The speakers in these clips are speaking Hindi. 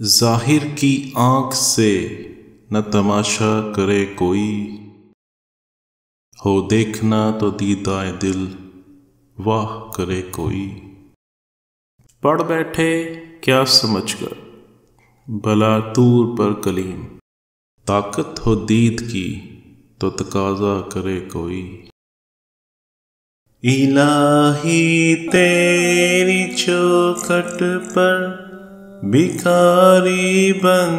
ज़ाहिर की आँख से न तमाशा करे कोई, हो देखना तो दीदाए दिल वाह करे कोई। पढ़ बैठे क्या समझकर भला तूर पर कलीम, ताकत हो दीद की तो तकाजा करे कोई। इलाही तेरी चौखट पर भिखारी बन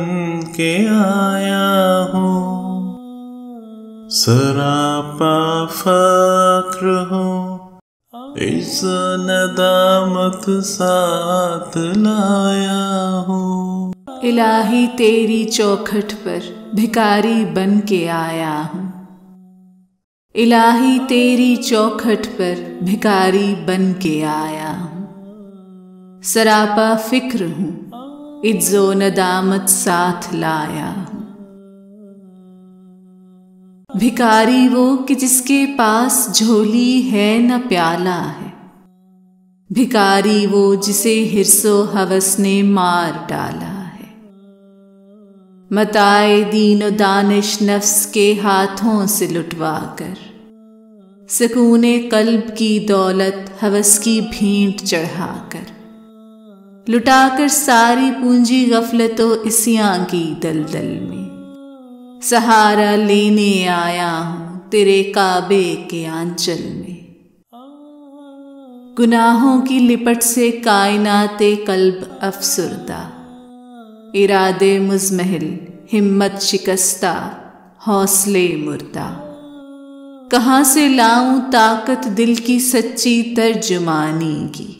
के आया हूँ, सरापा फक्र हो इज़्ज़त नदामत साथ लाया हूँ। इलाही तेरी चौखट पर भिखारी बन के आया हूँ, इलाही तेरी चौखट पर भिखारी बन के आया हूँ, सरापा फिक्र हूँ इज़्ज़ो नदामत साथ लाया हूँ। भिखारी वो कि जिसके पास झोली है न प्याला है, भिखारी वो जिसे हिर्सो हवस ने मार डाला है। मताए दीन दानिश नफ्स के हाथों से लुटवा कर, सुकूने कल्ब की दौलत हवस की भेंट चढ़ाकर, लुटाकर सारी पूंजी गफलतो इस्यां की दलदल में, सहारा लेने आया हूँ तेरे काबे के आंचल में। गुनाहों की लिपट से कायनाते कल्ब अफसुरदा, इरादे मुज़महिल हिम्मत शिकस्ता हौसले मुर्दा। कहाँ से लाऊं ताकत दिल की सच्ची तर्जुमानी की,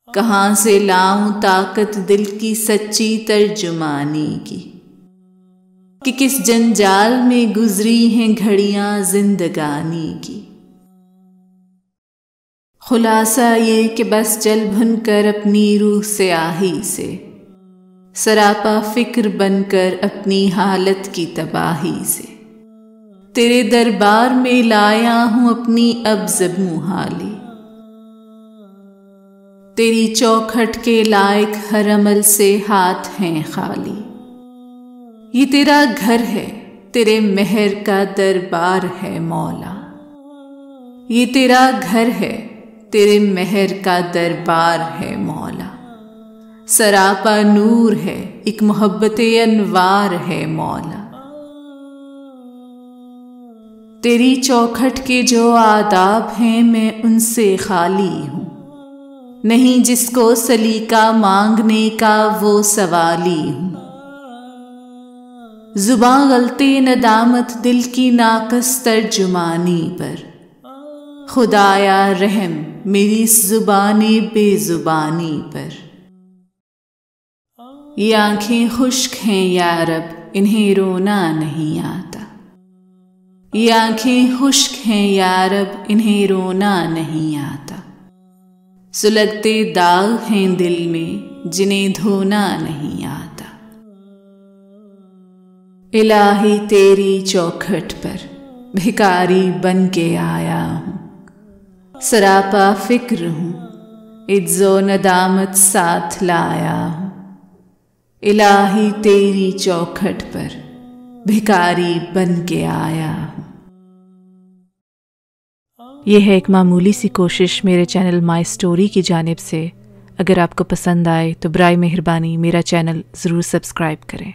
कहाँ से लाऊं ताकत दिल की सच्ची तर्जुमानी की, कि किस जंजाल में गुजरी हैं घड़ियां जिंदगानी की। खुलासा ये कि बस जल भुनकर अपनी रूह से आही से, सरापा फिक्र बनकर अपनी हालत की तबाही से, तेरे दरबार में लाया हूं अपनी अब ज़ब्मू हाली। तेरी चौखट के लायक हर अमल से हाथ हैं खाली, ये तेरा घर है तेरे मेहर का दरबार है मौला, ये तेरा घर है तेरे मेहर का दरबार है मौला। सरापा नूर है एक मोहब्बते अनवार है मौला। तेरी चौखट के जो आदाब हैं मैं उनसे खाली हूँ, नहीं जिसको सलीका मांगने का वो सवाली हूँ। जुबां गलती नदामत दिल की नाकस तर्जुमानी पर, खुदाया रहम मेरी जुबानी बेजुबानी पर। ये आंखें खुश्क हैं या रब इन्हें रोना नहीं आता, ये आंखें खुश्क हैं या रब इन्हें रोना नहीं आता। सुलगते दाग हैं दिल में जिन्हें धोना नहीं आता। इलाही तेरी चौखट पर भिखारी बन के आया हूँ, सरापा फिक्र हूँ इज़्ज़ो नदामत साथ लाया हूँ। इलाही तेरी चौखट पर भिखारी बन के आया हूँ। यह है एक मामूली सी कोशिश मेरे चैनल माई स्टोरी की जानिब से। अगर आपको पसंद आए तो बराए मेहरबानी मेरा चैनल ज़रूर सब्सक्राइब करें।